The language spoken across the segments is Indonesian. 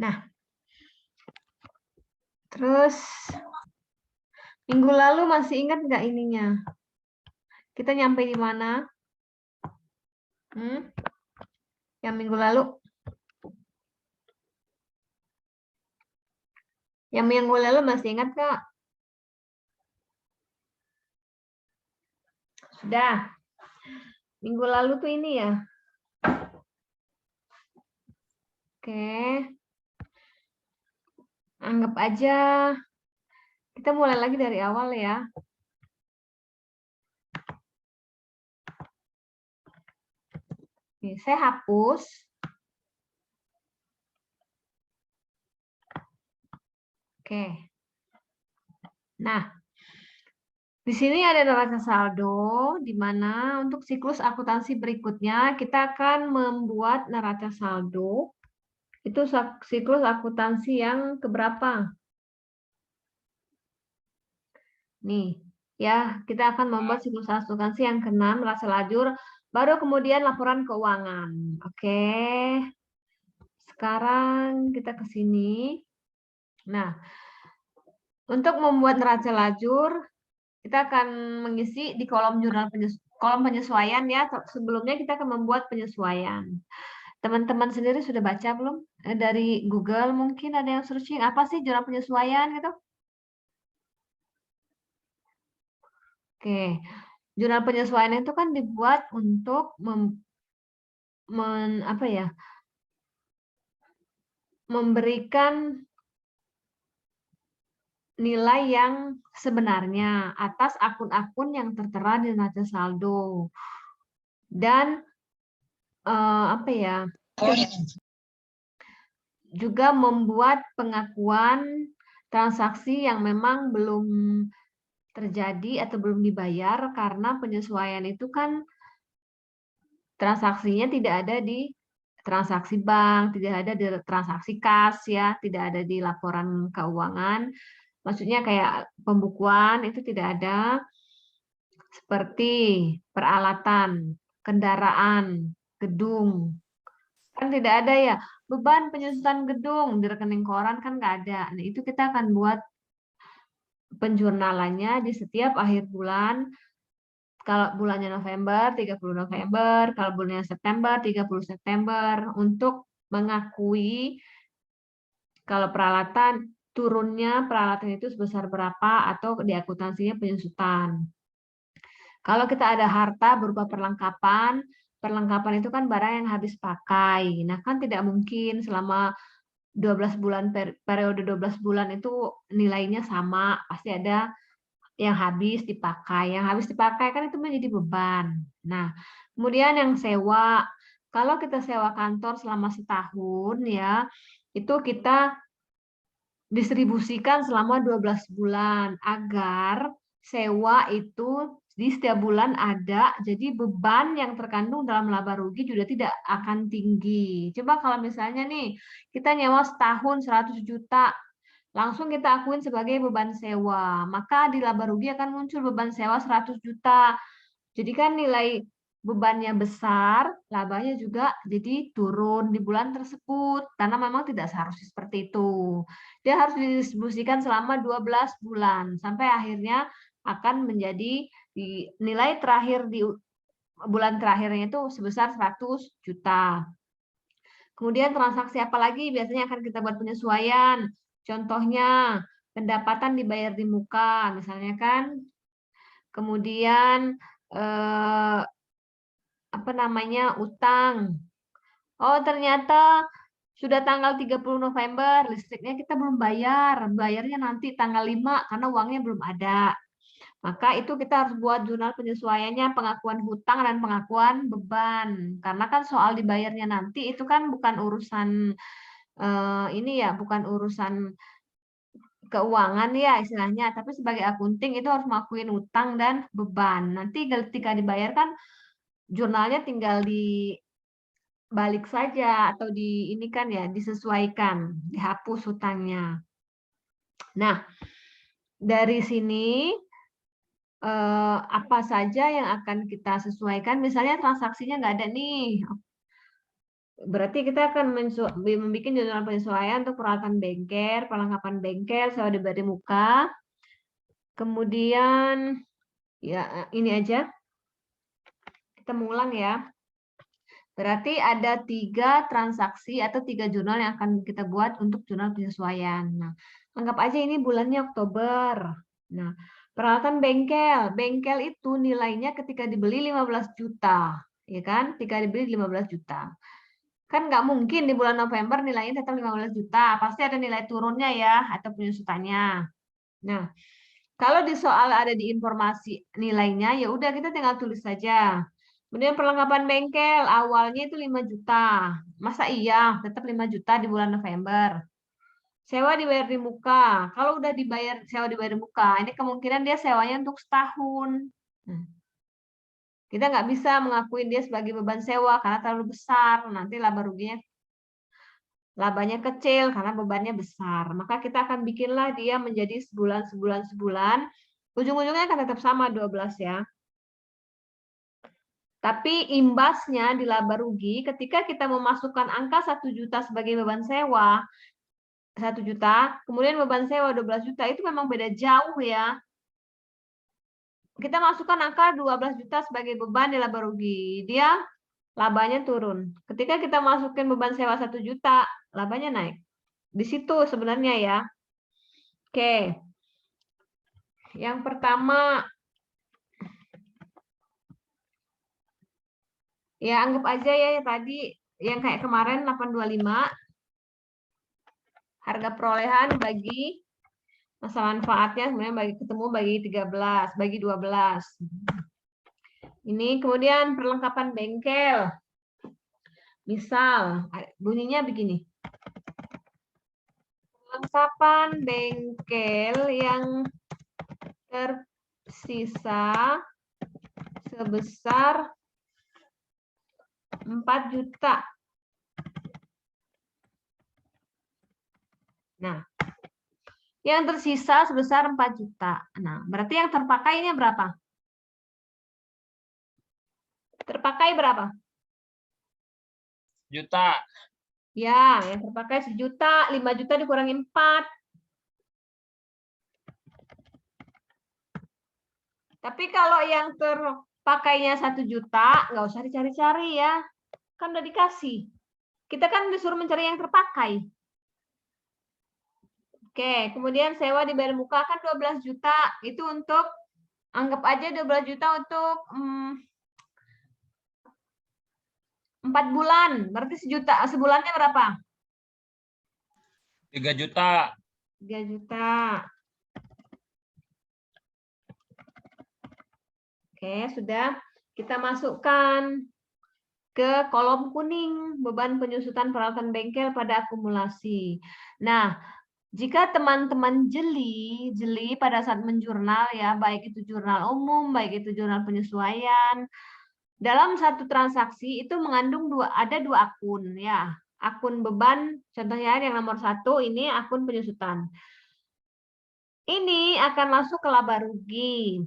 Nah, terus minggu lalu masih ingat nggak ininya? Kita nyampe di mana? Yang minggu lalu? Yang minggu lalu masih ingat Kak? Sudah. Minggu lalu tuh ini ya. Oke. Anggap aja kita mulai lagi dari awal ya. Oke, saya hapus. Oke. Nah, di sini ada neraca saldo, di mana untuk siklus akuntansi berikutnya kita akan membuat neraca saldo. Itu siklus akuntansi yang keberapa? Nih, ya, kita akan membuat siklus akuntansi yang ke-6, neraca lajur, baru kemudian laporan keuangan. Oke. Sekarang kita ke sini. Nah, untuk membuat neraca lajur, kita akan mengisi di kolom kolom penyesuaian ya. Sebelumnya kita akan membuat penyesuaian. Teman-teman sendiri sudah baca belum? Dari Google mungkin ada yang searching apa sih jurnal penyesuaian gitu? Oke, jurnal penyesuaian itu kan dibuat untuk memberikan nilai yang sebenarnya atas akun-akun yang tertera di neraca saldo. Dan juga membuat pengakuan transaksi yang memang belum terjadi atau belum dibayar karena penyesuaian itu kan transaksinya tidak ada di transaksi bank, tidak ada di transaksi kas ya, tidak ada di laporan keuangan. Maksudnya kayak pembukuan itu tidak ada, seperti peralatan, kendaraan, gedung. Kan tidak ada ya, beban penyusutan gedung di rekening koran kan nggak ada. Nah, itu kita akan buat penjurnalannya di setiap akhir bulan. Kalau bulannya November, 30 November, kalau bulannya September, 30 September, untuk mengakui kalau peralatan turunnya peralatan itu sebesar berapa atau di akuntansinya penyusutan. Kalau kita ada harta berupa perlengkapan, perlengkapan itu kan barang yang habis pakai. Nah, kan tidak mungkin selama 12 bulan periode 12 bulan itu nilainya sama, pasti ada yang habis dipakai. Yang habis dipakai kan itu menjadi beban. Nah, kemudian yang sewa. Kalau kita sewa kantor selama setahun ya, itu kita distribusikan selama 12 bulan agar sewa itu di setiap bulan ada, jadi beban yang terkandung dalam laba rugi juga tidak akan tinggi. Coba kalau misalnya nih, kita nyewa setahun 100 juta, langsung kita akuin sebagai beban sewa, maka di laba rugi akan muncul beban sewa 100 juta. Jadi kan nilai bebannya besar, labanya juga jadi turun di bulan tersebut, karena memang tidak seharusnya seperti itu. Dia harus didistribusikan selama 12 bulan, sampai akhirnya akan menjadi nilai terakhir di bulan terakhirnya itu sebesar 100 juta. Kemudian transaksi apa lagi biasanya akan kita buat penyesuaian. Contohnya, pendapatan dibayar di muka, misalnya kan. Kemudian utang. Oh, ternyata sudah tanggal 30 November, listriknya kita belum bayar. Bayarnya nanti tanggal 5 karena uangnya belum ada. Maka itu kita harus buat jurnal penyesuaiannya, pengakuan hutang dan pengakuan beban. Karena kan soal dibayarnya nanti itu kan bukan urusan bukan urusan keuangan ya istilahnya, tapi sebagai akunting itu harus mengakuin hutang dan beban. Nanti ketika dibayarkan jurnalnya tinggal dibalik saja atau ini kan ya disesuaikan, dihapus hutangnya. Nah, dari sini apa saja yang akan kita sesuaikan? Misalnya transaksinya nggak ada nih. Berarti kita akan membuat jurnal penyesuaian untuk peralatan bengkel, perlengkapan bengkel, sewa di bari muka. Kemudian, ya ini aja. Kita mengulang ya. Berarti ada 3 transaksi atau 3 jurnal yang akan kita buat untuk jurnal penyesuaian. Nah, anggap aja ini bulannya Oktober. Nah, peralatan bengkel. Bengkel itu nilainya ketika dibeli 15 juta. Ya kan? Ketika dibeli 15 juta. Kan nggak mungkin di bulan November nilainya tetap 15 juta. Pasti ada nilai turunnya ya, atau penyusutannya. Nah, kalau di soal ada di informasi nilainya, ya udah kita tinggal tulis saja. Kemudian perlengkapan bengkel, awalnya itu 5 juta. Masa iya tetap 5 juta di bulan November? Sewa dibayar di muka. Kalau udah dibayar sewa dibayar di muka, ini kemungkinan dia sewanya untuk setahun. Nah, kita nggak bisa mengakuin dia sebagai beban sewa karena terlalu besar. Nanti labanya kecil karena bebannya besar. Maka kita akan bikinlah dia menjadi sebulan. Ujung-ujungnya akan tetap sama 12 ya. Tapi imbasnya di laba rugi ketika kita memasukkan angka 1 juta sebagai beban sewa, 1 juta, kemudian beban sewa 12 juta, itu memang beda jauh ya. Kita masukkan angka 12 juta sebagai beban di laba rugi, dia labanya turun. Ketika kita masukin beban sewa 1 juta, labanya naik. Di situ sebenarnya ya. Oke. Yang pertama, ya anggap aja ya tadi yang kayak kemarin 825, harga perolehan bagi masa manfaatnya sebenarnya bagi 13, bagi 12. Ini kemudian perlengkapan bengkel. Misal bunyinya begini. Perlengkapan bengkel yang tersisa sebesar 4 juta. Nah, yang tersisa sebesar 4 juta. Nah, berarti yang terpakainya berapa? Terpakai berapa? Juta. Ya, yang terpakai 1 juta, 5 juta dikurangi 4. Tapi kalau yang terpakainya 1 juta, nggak usah dicari-cari ya. Kan udah dikasih. Kita kan disuruh mencari yang terpakai. Oke, kemudian sewa dibayar muka kan 12 juta. Itu untuk, anggap aja 12 juta untuk 4 bulan. Berarti sebulannya berapa? 3 juta. 3 juta. Oke, sudah. Kita masukkan ke kolom kuning, beban penyusutan peralatan bengkel pada akumulasi. Nah, jika teman-teman jeli pada saat menjurnal ya, baik itu jurnal umum, baik itu jurnal penyesuaian, dalam satu transaksi itu mengandung ada dua akun ya. Akun beban, contohnya yang nomor 1 ini akun penyusutan. Ini akan masuk ke laba rugi.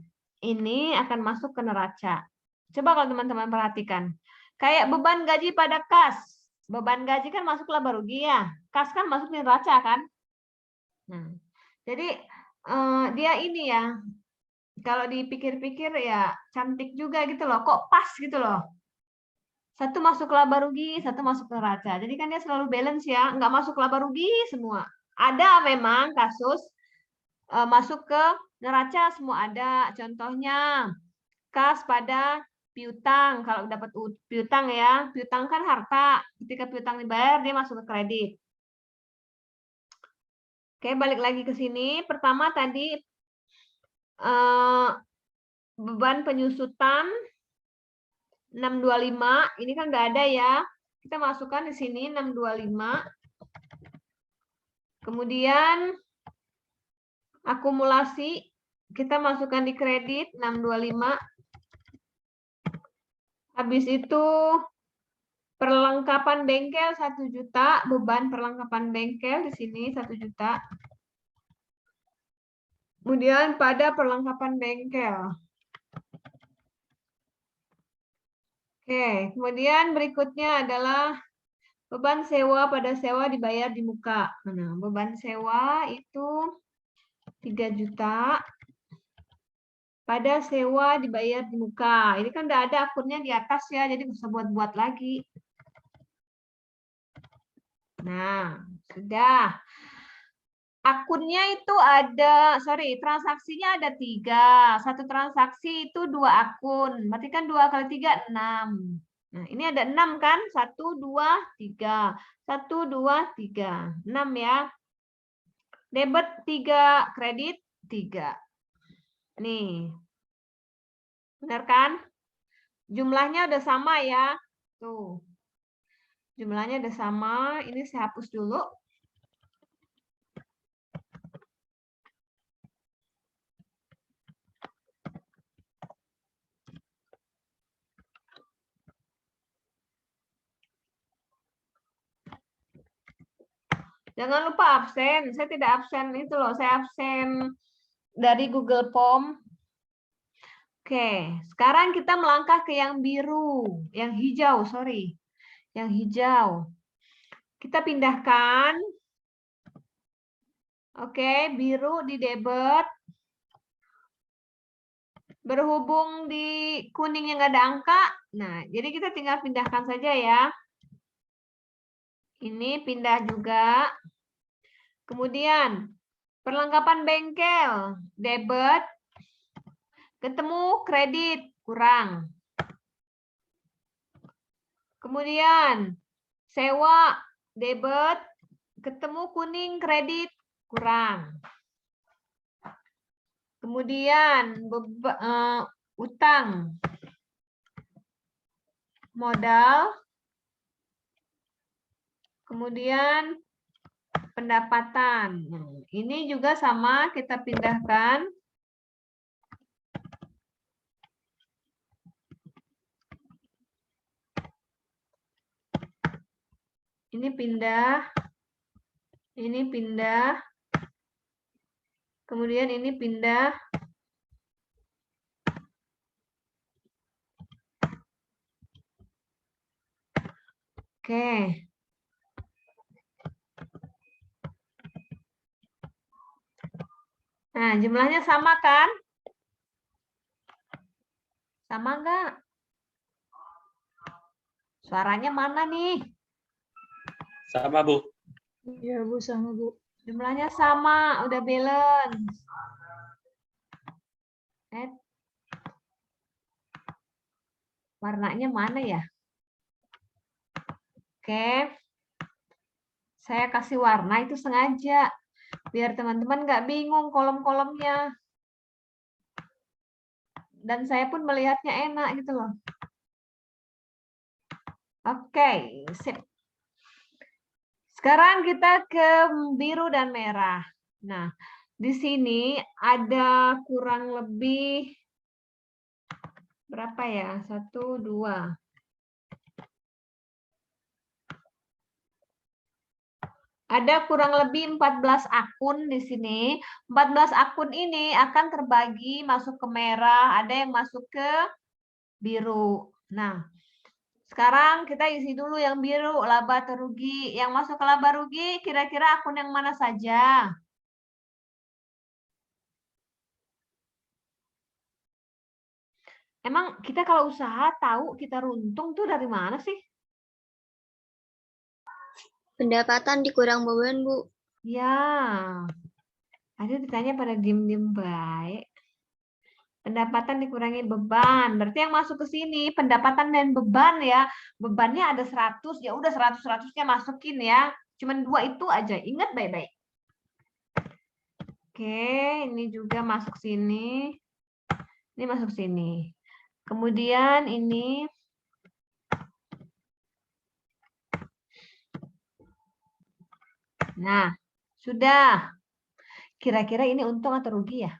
Ini akan masuk ke neraca. Coba kalau teman-teman perhatikan. Kayak beban gaji pada kas. Beban gaji kan masuk laba rugi ya. Kas kan masuk di neraca kan. Nah, jadi dia ini ya. Kalau dipikir-pikir ya cantik juga gitu loh. Kok pas gitu loh. Satu masuk laba rugi, satu masuk neraca. Jadi kan dia selalu balance ya. Nggak masuk laba rugi semua. Ada memang kasus masuk ke neraca semua ada. Contohnya kas pada piutang. Kalau dapat piutang ya, piutang kan harta. Ketika piutang dibayar dia masuk ke kredit. Oke, balik lagi ke sini. Pertama tadi beban penyusutan 625. Ini kan nggak ada ya. Kita masukkan di sini 625. Kemudian akumulasi kita masukkan di kredit 625. Habis itu perlengkapan bengkel 1 juta, beban perlengkapan bengkel di sini 1 juta. Kemudian pada perlengkapan bengkel. Oke, kemudian berikutnya adalah Beban sewa pada sewa dibayar di muka. Nah, beban sewa itu 3 juta. Pada sewa dibayar di muka. Ini kan udah ada akunnya di atas ya, jadi bisa buat-buat lagi. Nah, sudah. Akunnya itu ada, transaksinya ada 3. Satu transaksi itu 2 akun. Berarti kan 2 kali 3, 6. Nah, ini ada 6 kan? 1, 2, 3. 1, 2, 3. 6 ya. Debit 3, kredit 3. Nih. Benar kan? Jumlahnya udah sama ya. Tuh. Jumlahnya udah sama. Ini saya hapus dulu. Jangan lupa absen. Saya tidak absen itu loh. Saya absen dari Google Form. Oke, sekarang kita melangkah ke yang biru. Yang hijau, Yang hijau. Kita pindahkan. Oke, biru di debit. Berhubung di kuning yang nggak ada angka. Nah, jadi kita tinggal pindahkan saja ya. Ini pindah juga. Kemudian, perlengkapan bengkel. Debit. Ketemu kredit. Kurang. Kemudian, sewa. Debit. Ketemu kuning kredit. Kurang. Kemudian, utang. Modal. Kemudian pendapatan. Ini juga sama, kita pindahkan. Ini pindah. Ini pindah. Kemudian ini pindah. Oke. Nah, jumlahnya sama kan? Sama nggak? Suaranya mana nih? Sama, Bu. Iya, Bu, sama, Bu. Jumlahnya sama, udah balance. Warnanya mana ya? Oke. Saya kasih warna itu sengaja. Biar teman-teman nggak bingung kolom-kolomnya. Dan saya pun melihatnya enak gitu loh. Oke, sip. Sekarang kita ke biru dan merah. Nah, di sini ada kurang lebih berapa ya? 1, 2. Ada kurang lebih 14 akun di sini. 14 akun ini akan terbagi masuk ke merah, ada yang masuk ke biru. Nah, sekarang kita isi dulu yang biru, laba atau rugi. Yang masuk ke laba rugi, kira-kira akun yang mana saja? Emang kita kalau usaha tahu kita runtung tuh dari mana sih? Pendapatan dikurang beban, Bu. Ya, ada ditanya pada diem-diem baik. Pendapatan dikurangi beban. Berarti yang masuk ke sini pendapatan dan beban ya. Bebannya ada 100, ya udah 100-100-nya masukin ya. Cuman 2 itu aja. Ingat baik-baik. Oke, ini juga masuk sini. Ini masuk sini. Kemudian ini nah, sudah. Kira-kira ini untung atau rugi ya?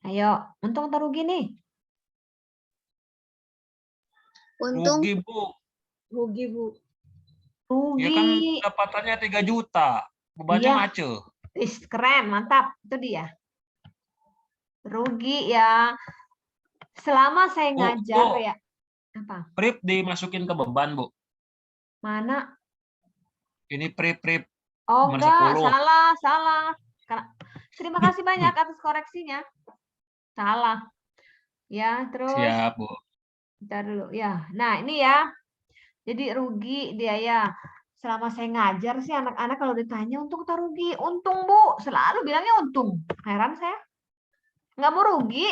Ayo, untung atau rugi nih? Untung. Rugi, Bu. Rugi, Bu. Ya kan Rugi. pendapatannya 3 juta. Bebannya Iya. macet. Keren, mantap. Itu dia. Rugi ya. Selama saya ngajar Bu, ya. Apa? Prip dimasukin ke beban, Bu. Mana? Ini prip. Oh, Nomor enggak, 10. salah. Terima kasih banyak atas koreksinya. Salah. Ya, terus Siap, Bu. bentar dulu. Ya, nah ini ya. Jadi rugi dia ya. Selama saya ngajar sih anak-anak kalau ditanya untung atau rugi, untung Bu. Selalu bilangnya untung. Heran saya. Nggak mau rugi.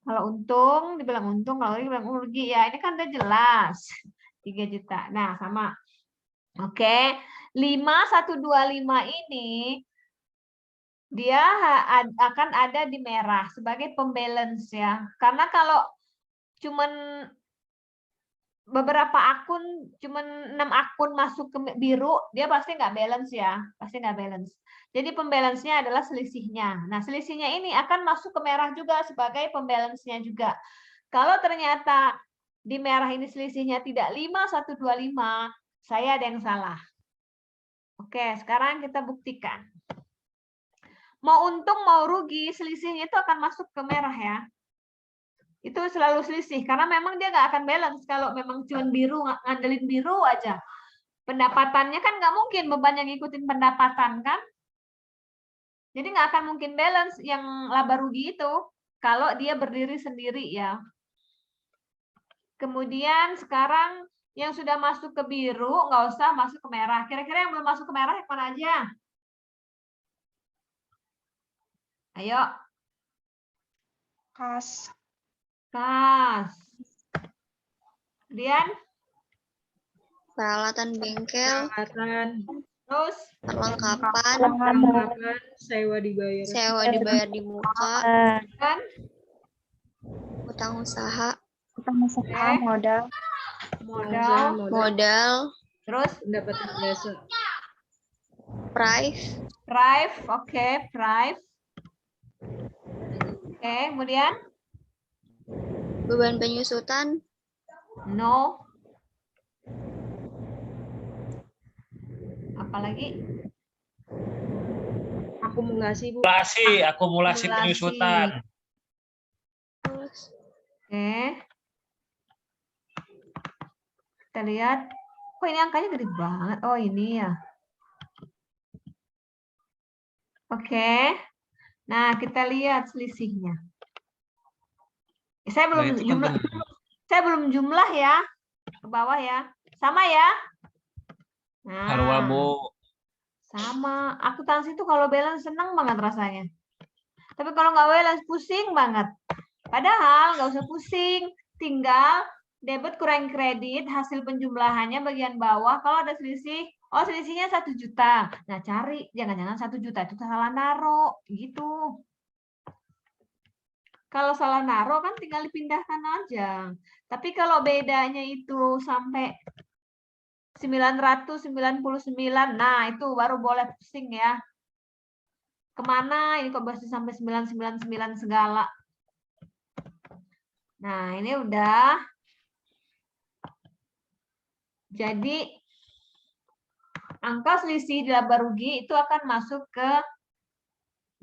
Kalau untung, dibilang untung, kalau dibilang rugi. Ya, ini kan udah jelas. 3 juta. Nah, sama. Oke. 5125 ini dia akan ada di merah sebagai pembalance ya. Karena kalau cuman beberapa akun, cuman 6 akun masuk ke biru, dia pasti nggak balance ya, pasti nggak balance. Jadi pembalance-nya adalah selisihnya. Nah, selisihnya ini akan masuk ke merah juga sebagai pembalance-nya juga. Kalau ternyata di merah ini selisihnya tidak 5125, saya ada yang salah. Oke, sekarang kita buktikan. Mau untung mau rugi, selisihnya itu akan masuk ke merah ya. Itu selalu selisih karena memang dia nggak akan balance kalau memang cuma biru, ngandelin biru aja. Pendapatannya kan nggak mungkin beban yang ngikutin pendapatan kan. Jadi nggak akan mungkin balance yang laba rugi itu kalau dia berdiri sendiri ya. Kemudian sekarang yang sudah masuk ke biru nggak usah masuk ke merah. Kira-kira yang belum masuk ke merah yang mana aja? Ayo. Kas. Kemudian Peralatan bengkel. terus Perlengkapan. Sewa dibayar. Sewa dibayar di muka. kan Utang usaha. modal, terus Pendapatan biasa. Prive. oke, prive. Oke, kemudian Beban penyusutan. no. Apalagi? Akumulasi, Bu. Akumulasi penyusutan. Oke. Kita lihat. Kok ini angkanya gede banget? Oh, ini ya. Oke. Nah, kita lihat selisihnya. Saya belum jumlah ya. Ke bawah ya. Sama ya? Harwa, Nah, Bu. sama. Akuntansi itu kalau balance senang banget rasanya. Tapi kalau nggak balance pusing banget. Padahal nggak usah pusing. Tinggal debit kurang kredit, hasil penjumlahannya bagian bawah. Kalau ada selisih, oh selisihnya 1 juta. Nah cari, jangan-jangan 1 juta itu salah naro. Gitu. Kalau salah naro kan tinggal dipindahkan aja. Tapi kalau bedanya itu sampai 999, nah itu baru boleh pusing ya. Kemana ini kok masih sampai 999 segala. Nah ini udah. Jadi angka selisih di laba rugi itu akan masuk ke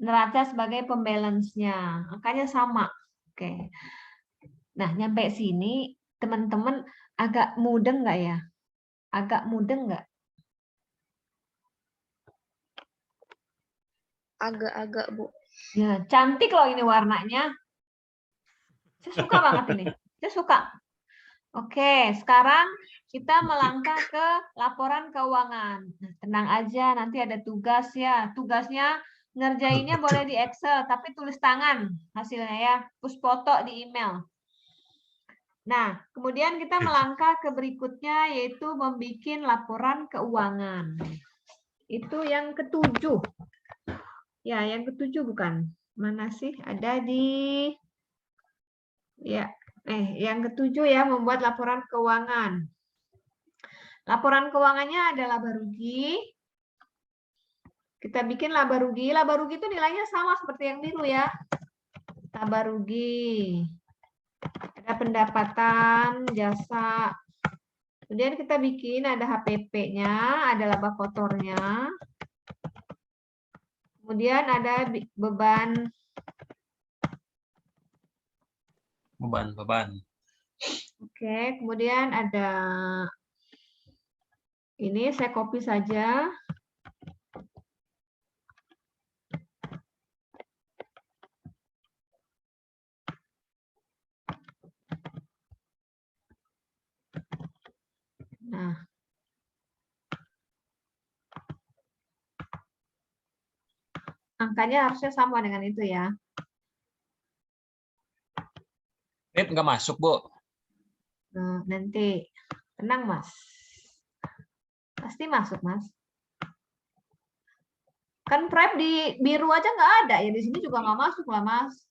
neraca sebagai pembalance-nya. Angkanya sama. Oke. Nah, nyampe sini teman-teman agak mudeng nggak ya? Agak mudeng nggak? Agak-agak, Bu. Ya, cantik loh ini warnanya. Saya suka banget ini. Saya suka. Oke, sekarang kita melangkah ke laporan keuangan. Nah, tenang aja, nanti ada tugas ya. Tugasnya ngerjainnya boleh di Excel, tapi tulis tangan hasilnya ya. Terus foto di email. Nah, kemudian kita melangkah ke berikutnya, yaitu membuat laporan keuangan. Itu yang ke-7. Ya, yang ke-7 bukan. Mana sih? Ada di... Ya, yang ke-7 ya, membuat laporan keuangan. Laporan keuangannya ada laba rugi. Kita bikin laba rugi. Laba rugi itu nilainya sama seperti yang biru ya. Laba rugi. Ada pendapatan, jasa. Kemudian kita bikin ada HPP-nya, ada laba kotornya. Kemudian ada beban Beban. Oke, kemudian ada ini saya copy saja. Nah, angkanya harusnya sama dengan itu ya. Prip nggak masuk, Bu. Nah, nanti tenang Mas. Pasti masuk Mas. Kan prep di biru aja nggak ada ya, di sini juga nggak masuk lah Mas.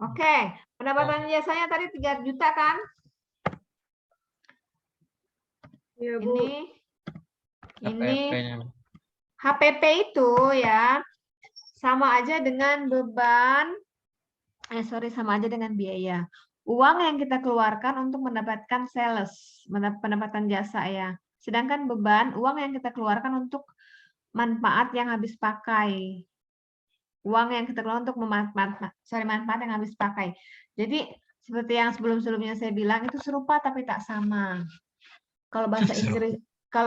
Oke, pendapatan jasanya tadi 3 juta kan? Iya, Bu. Ini HPP-nya. HPP itu ya sama aja dengan beban, sama aja dengan biaya. Uang yang kita keluarkan untuk mendapatkan sales, pendapatan jasa ya. Sedangkan beban, uang yang kita keluarkan untuk manfaat yang habis pakai. Uang yang kita keluarkan untuk manfaat yang habis pakai. Jadi seperti yang sebelum-sebelumnya saya bilang itu serupa tapi tak sama. Kalau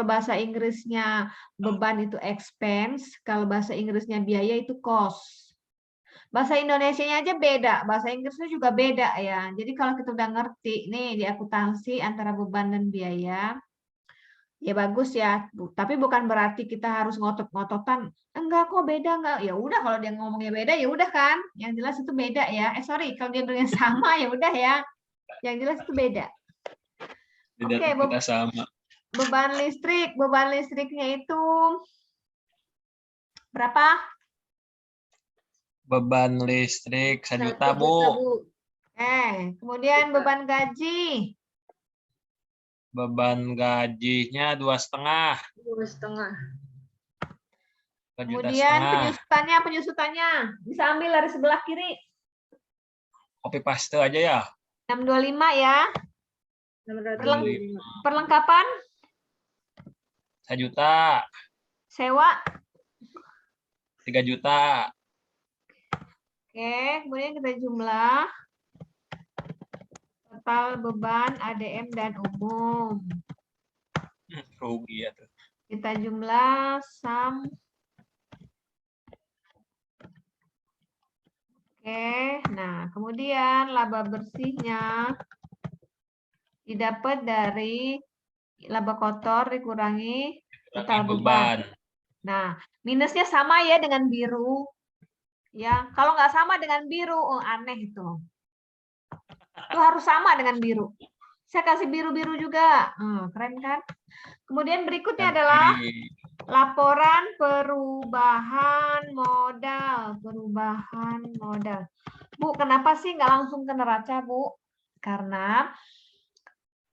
bahasa Inggrisnya beban itu expense, kalau bahasa Inggrisnya biaya itu cost. Bahasa Indonesianya aja beda, bahasa Inggrisnya juga beda ya. Jadi kalau kita udah ngerti nih di akuntansi antara beban dan biaya, ya bagus ya. Tapi bukan berarti kita harus ngotot-ngototan. Enggak kok beda enggak. Ya udah kalau dia ngomongnya beda ya udah kan. Yang jelas itu beda ya. Sorry, kalau dia bilangnya sama ya udah ya. Yang jelas itu beda. Tidak Oke, kita sama. beban listriknya itu berapa? Beban listrik 1 juta, 1 Bu. juta, Bu. Kemudian beban gaji. Beban gajinya 2,5. 2,5. 2,5 juta. Kemudian penyusutannya bisa ambil dari sebelah kiri. Copy paste aja ya. 625 ya. 625. Perlengkapan 1 juta. sewa. 3 juta. Oke, kemudian kita jumlah total beban ADM dan umum. Rugi ya tuh. Kita jumlah sum. Oke, nah kemudian laba bersihnya didapat dari laba kotor dikurangi total beban. Nah, minusnya sama ya dengan biru. Ya, kalau nggak sama dengan biru, oh aneh itu. Itu harus sama dengan biru. Saya kasih biru-biru juga. Keren kan? Kemudian berikutnya adalah laporan perubahan modal. Perubahan modal. Bu, kenapa sih nggak langsung ke neraca, Bu? Karena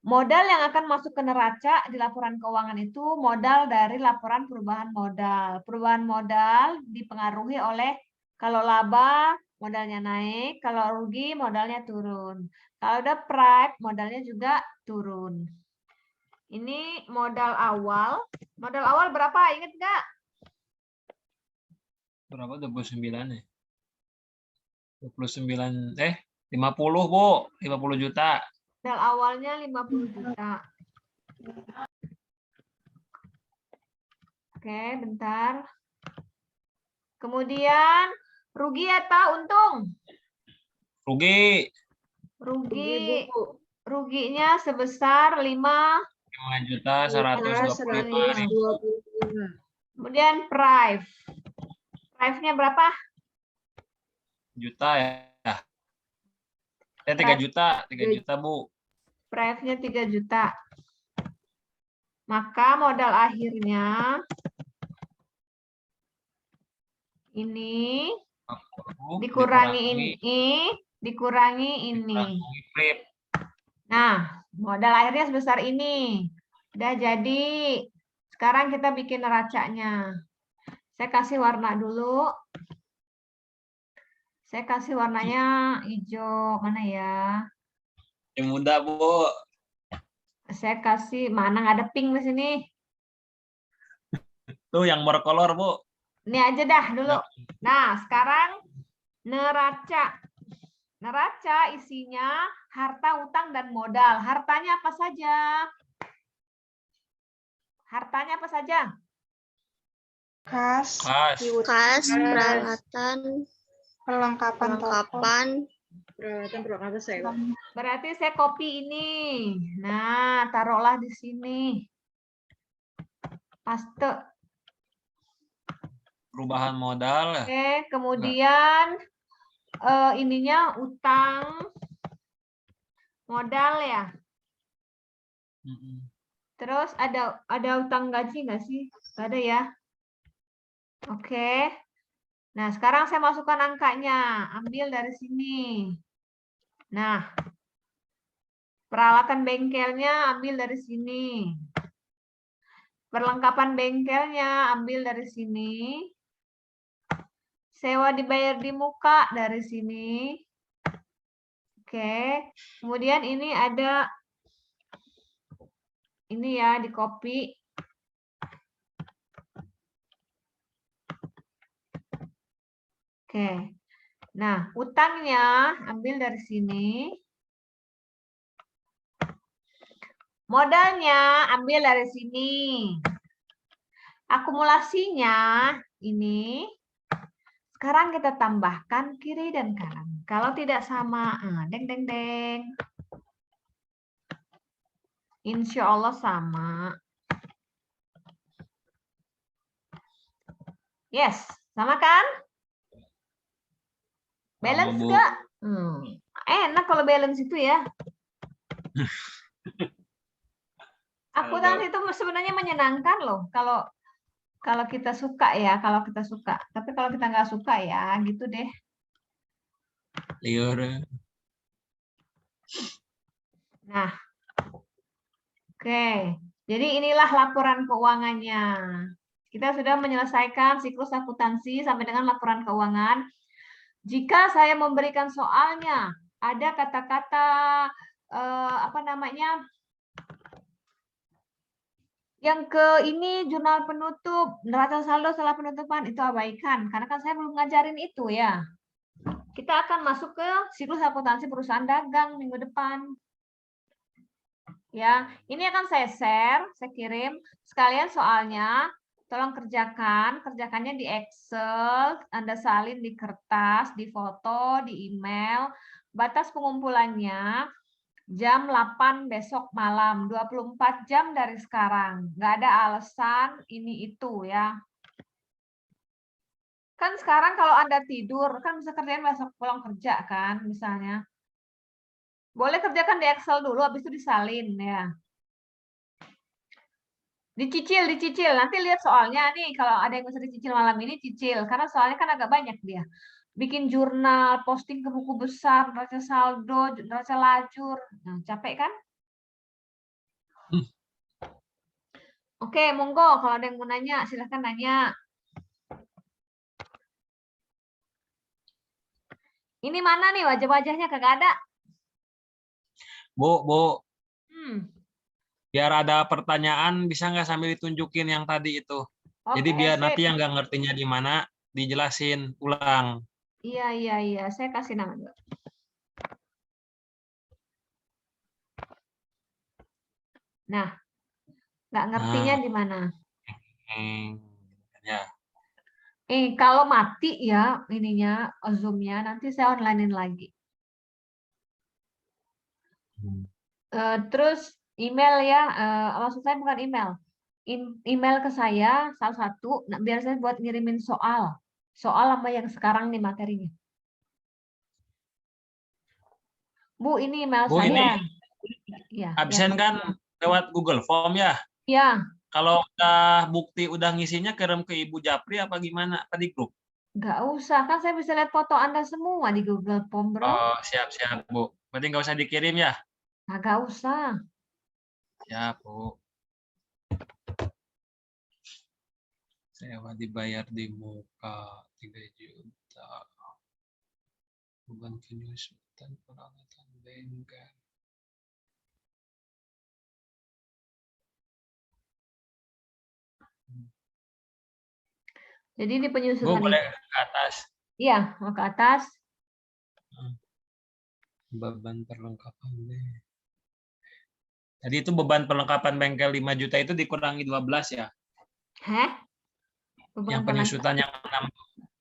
modal yang akan masuk ke neraca di laporan keuangan itu modal dari laporan perubahan modal. Perubahan modal dipengaruhi oleh kalau laba modalnya naik, kalau rugi modalnya turun. Kalau udah prep modalnya juga turun. Ini modal awal. Modal awal berapa? Ingat nggak? Berapa? 29 ya? 29 50, Bu. 50 juta. Modal awalnya 50 juta. Oke, bentar. Kemudian rugi atau untung? Rugi. Rugi. Ruginya sebesar 5 juta 125. Kemudian price. Price-nya berapa? Juta ya. 3 juta, 3 juta, Bu. Price-nya 3 juta. Maka modal akhirnya ini dikurangi ini. Nah, modal akhirnya sebesar ini. Udah jadi. Sekarang kita bikin neracanya. Saya kasih warna dulu. Saya kasih warnanya hijau. Mana ya? Yang muda, Bu. Saya kasih, mana nggak ada pink di sini. Tuh yang berkolor, Bu. Ini aja dah dulu. Nah, sekarang neraca. Neraca isinya harta, utang, dan modal. Hartanya apa saja? Hartanya apa saja? Kas, Kas. Kas, peralatan, perlengkapan toko, Peralatan sewa. Berarti saya copy ini. Nah, taruhlah di sini. Paste. Perubahan modal ya. Oke, kemudian ininya utang modal ya. Mm-mm. Terus ada utang gaji nggak sih? Nggak ada ya. Oke. Nah, sekarang saya masukkan angkanya. Ambil dari sini. Nah, peralatan bengkelnya ambil dari sini. Perlengkapan bengkelnya ambil dari sini. Sewa dibayar di muka dari sini. Oke. Kemudian ini ada ini ya, di copy. Oke. Nah, utangnya ambil dari sini. Modalnya ambil dari sini. Akumulasinya ini. Sekarang kita tambahkan kiri dan kanan. Kalau tidak sama, deng deng deng. Insya Allah sama. Yes, sama kan? Balance Bu. nggak? Enak kalau balance itu ya. Akuntansi itu sebenarnya menyenangkan loh. Kalau kita suka ya, kalau kita suka. Tapi kalau kita nggak suka ya, gitu deh. Liur. Nah, oke. Jadi inilah laporan keuangannya. Kita sudah menyelesaikan siklus akuntansi sampai dengan laporan keuangan. Jika saya memberikan soalnya, ada kata-kata apa namanya? Yang ke ini jurnal penutup, neraca saldo setelah penutupan itu abaikan karena kan saya belum ngajarin itu ya. Kita akan masuk ke siklus akuntansi perusahaan dagang minggu depan. Ya, ini akan saya share, saya kirim sekalian soalnya. Tolong kerjakannya di Excel, Anda salin di kertas, di foto, di email. Batas pengumpulannya jam 8 besok malam, 24 jam dari sekarang. Nggak ada alasan ini itu ya. Kan sekarang kalau Anda tidur, kan bisa kerjain besok pulang kerja kan misalnya. Boleh kerjakan di Excel dulu, habis itu disalin ya. Dicicil. Nanti lihat soalnya nih, kalau ada yang bisa dicicil malam ini, cicil. Karena soalnya kan agak banyak dia. Bikin jurnal, posting ke buku besar, neraca saldo, neraca lajur. Nah, capek kan? Oke, monggo. Kalau ada yang mau nanya, silahkan nanya. Ini mana nih wajah-wajahnya kagak ada? Bu. Hmm. Biar ada pertanyaan, bisa nggak sambil ditunjukin yang tadi itu? Jadi Oke, biar sip. nanti yang nggak ngertinya di mana, dijelasin ulang. Iya. Saya kasih nama dulu. Nah, nggak ngertinya di mana? Ya. Kalau mati ya ininya Zoom-nya, nanti saya online-in lagi. Terus email ya, maksud saya bukan email. Email ke saya salah satu, nah, biar saya buat ngirimin soal sama yang sekarang nih materinya. Bu, ini email Bu, saya. ini Ya, absen kan lewat Google Form ya? Ya, Kalau udah bukti udah ngisinya kirim ke Ibu Japri apa gimana? Apa di grup? nggak usah, kan saya bisa lihat foto Anda semua di Google Form, bro. Oh, siap, Bu. Berarti nggak usah dikirim ya? Nggak usah. Siap, Bu. Sewa dibayar di muka 3 juta. Beban penyusutan peralatan bengkel. Jadi di Bu, penyusutan boleh itu. ke atas. Iya, mau ke atas. Beban perlengkapan. Tadi itu beban perlengkapan bengkel 5 juta itu dikurangi 12 ya? Heh? Yang penyusutan yang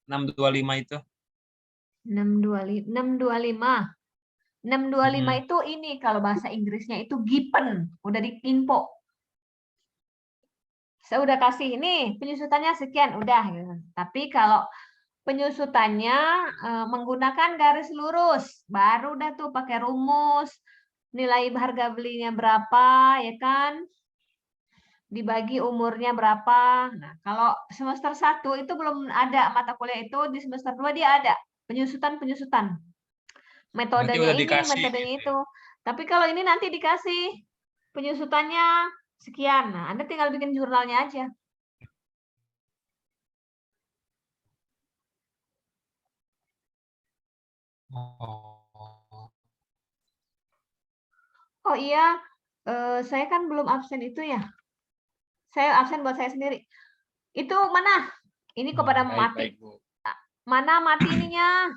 625 itu. 625. 625 itu ini kalau bahasa Inggrisnya itu given, udah di info. Saya udah kasih ini penyusutannya sekian, udah. Gitu. Tapi kalau penyusutannya menggunakan garis lurus, baru udah tuh pakai rumus, nilai harga belinya berapa, ya kan? Dibagi umurnya berapa. Nah, kalau semester 1 itu belum ada mata kuliah itu, di semester 2 dia ada penyusutan-penyusutan. Metodenya ini, metodenya itu. Tapi kalau ini nanti dikasih penyusutannya sekian. Nah, Anda tinggal bikin jurnalnya aja. Oh iya, saya kan belum absen itu ya. Saya absen buat saya sendiri. Itu mana? Ini kepada mati. Mana mati ininya?